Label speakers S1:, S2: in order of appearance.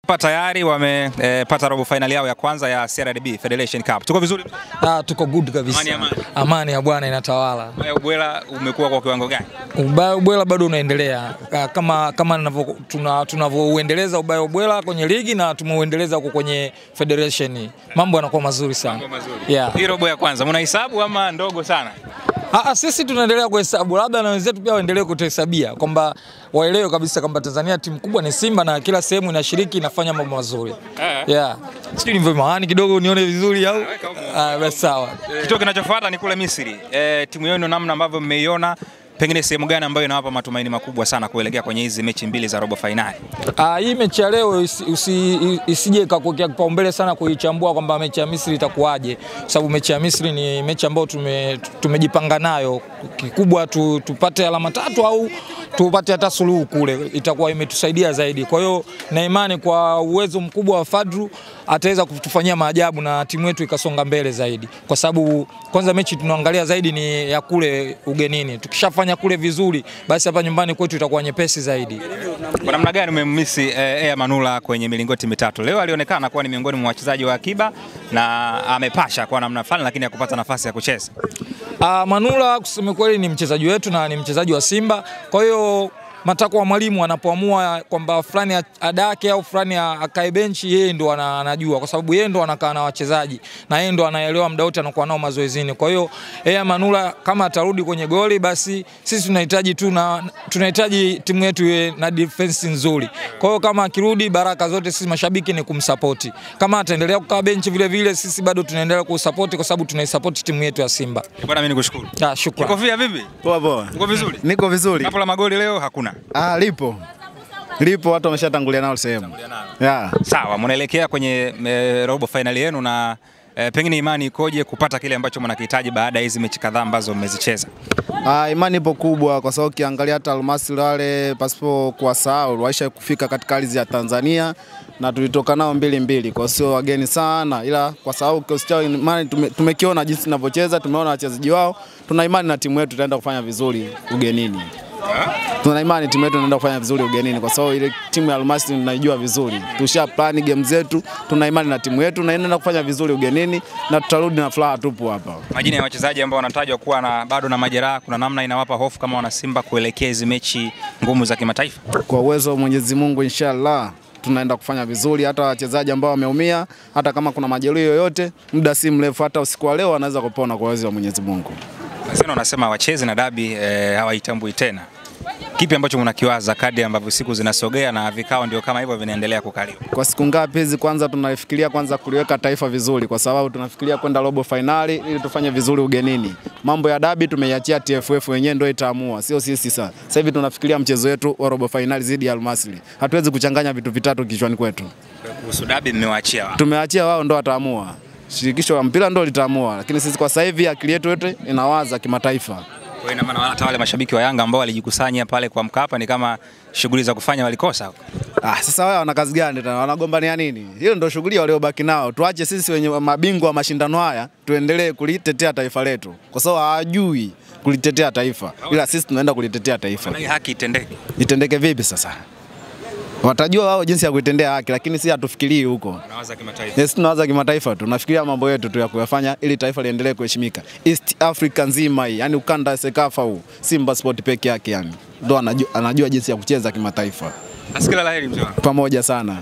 S1: Hapa tayari wamepata robo finali yao ya kwanza ya CRDB Federation Cup. Tuko vizuri?
S2: Tuko good kabisa. Amani ya Bwana inatawala.
S1: Ubaya ubwela umekuwa kwa kiwango gani?
S2: Ubaya ubwela bado unaendelea. Kama tunavyoendeleza ubaya ubwela kwenye ligi na tumeuendeleza huko kwenye federation. Mambo yanakuwa mazuri sana.
S1: Mambo mazuri. Yeah. Hii robo ya kwanza mnahesabu ama ndogo sana?
S2: Sisi tunaendelea kuhesabu, labda na wenzetu pia waendelee kutuhesabia kwamba waelewe kabisa kwamba Tanzania timu kubwa ni Simba na kila sehemu inashiriki inafanya mambo mazuri. Yeah. Sisi ni vimahani kidogo nione vizuri au? Basi sawa.
S1: Kitu kinachofuata ni kule Misri. Timu yenu namna ambavyo mmeiona, pengine sehemu gani ambayo inawapa matumaini makubwa sana kuelekea kwenye hizi mechi mbili za robo finali?
S2: Hii mechi ya leo isije ikakuwekea kipaumbele sana kuichambua kwamba mechi ya Misri itakuwaje, kwa sababu mechi ya Misri ni mechi ambayo tumejipanga nayo. Kikubwa tupate alama 3 au tupate hata suluhu kule, itakuwa imetusaidia zaidi. Kwa hiyo na imani kwa uwezo mkubwa wa Fadru ataweza kutufanyia maajabu na timu yetu ikasonga mbele zaidi, kwa sababu kwanza mechi tunaangalia zaidi ni ya kule ugenini. Tukishafanya kule vizuri, basi hapa nyumbani kwetu itakuwa nyepesi zaidi.
S1: Kwa namna gani umemmisi Ea Manula kwenye milingoti mitatu? Leo alionekana kuwa ni miongoni mwa wachezaji wa akiba na amepasha kwa namna fulani, lakini hakupata nafasi ya kucheza.
S2: Manula kusema kweli ni mchezaji wetu na ni mchezaji wa Simba. Kwa hiyo matakwa wa mwalimu anapoamua kwamba fulani adake au fulani akae benchi, yeye ndo anajua, kwa sababu yeye ndo anakaa na wachezaji na yeye ndo anaelewa muda wote anakuwa nao mazoezini. Kwa hiyo Ea Manula kama atarudi kwenye goli, basi sisi tunahitaji timu yetu iwe na defense nzuri. Kwa hiyo kama akirudi, baraka zote sisi mashabiki ni kumsupport. Kama ataendelea kukaa benchi vile vile, sisi bado tunaendelea kusupport kwa sababu tunaisupport timu yetu ya Simba.
S1: Bwana mimi nikushukuru.
S2: Shukrani.
S1: Kofia vipi?
S3: Poa poa.
S1: Uko vizuri?
S3: Niko vizuri.
S1: Hapo la magoli leo hakuna?
S3: Lipo watu wameshatangulia nao sehemu. Yeah.
S1: Sawa, mnaelekea kwenye robo finali yenu na pengine imani ikoje kupata kile ambacho mnakihitaji baada ya hizi mechi kadhaa ambazo mmezicheza?
S3: Imani ipo kubwa kwa sababu kiangalia hata Almasi wale pasipo kuwasahau waisha kufika katika ardhi ya Tanzania na tulitoka nao 2-2, kwa sio wageni sana, ila kwa sababu kikosi chao imani tumekiona jinsi ninavyocheza, tumeona wachezaji wao, tuna imani na timu yetu itaenda kufanya vizuri ugenini. Tuna imani timu yetu inaenda kufanya vizuri ugenini kwa sababu ile timu ya Almasi tunaijua vizuri. Tusha plan game zetu, tuna imani na timu yetu na inaenda kufanya vizuri ugenini na tutarudi na furaha tupu hapa.
S1: Majina ya wachezaji ambao wanatajwa kuwa bado na majeraha, kuna namna inawapa hofu kama wana Simba kuelekea hizi mechi ngumu za kimataifa? Kwa
S3: uwezo wa Mwenyezi Mungu inshallah tunaenda kufanya vizuri. Hata wachezaji ambao wameumia, hata kama kuna majeruhi yoyote, muda si mrefu hata usiku wa leo wanaweza kupona kwa uwezo wa Mwenyezi Mungu.
S1: Sasa unasema wacheze na dabi hawaitambui tena. Kipi ambacho mnakiwaza kadri ambavyo siku zinasogea na vikao ndio kama hivyo vinaendelea kukaliwa?
S3: Kwa siku ngapi hizi kwanza tunafikiria kuliweka taifa vizuri, kwa sababu tunafikiria kwenda robo finali ili tufanye vizuri ugenini. Mambo ya dabi tumeiachia TFF wenyewe ndio itaamua, sio sisi sasa. Sasa hivi tunafikiria mchezo wetu wa robo finali dhidi ya Al-Masry. Hatuwezi kuchanganya vitu vitatu kichwani kwetu.
S1: Kuhusu dabi mmewaachia wao?
S3: Tumeachia wao ndio wataamua. Shirikisho la mpira ndio litaamua, lakini sisi kwa sasa hivi akili yetu yote inawaza kimataifa.
S1: Kwa ina maana hata wale mashabiki wa Yanga ambao walijikusanya pale kwa Mkapa ni kama shughuli za kufanya walikosa.
S3: Sasa wao wana kazi gani tena? Wanagombania nini? Hiyo ndio shughuli waliobaki nao. Tuache sisi wenye mabingwa wa mashindano haya tuendelee kulitetea taifa letu, kwa sababu hawajui kulitetea taifa, ila sisi tunaenda kulitetea taifa.
S1: Maana haki itendeke.
S3: Itendeke vipi sasa? Watajua wao jinsi ya kuitendea haki, lakini sisi hatufikirii huko.
S1: Tunawaza kimataifa.
S3: Yes, tunawaza kimataifa. Tunafikiria mambo yetu tu ya kuyafanya ili taifa liendelee kuheshimika. East Africa nzima hii, yani ukanda Sekafa huu, Simba Sport peke yake yani. Ndio anajua jinsi ya kucheza kimataifa.
S1: Asikila laheri mzee wangu.
S3: Pamoja sana.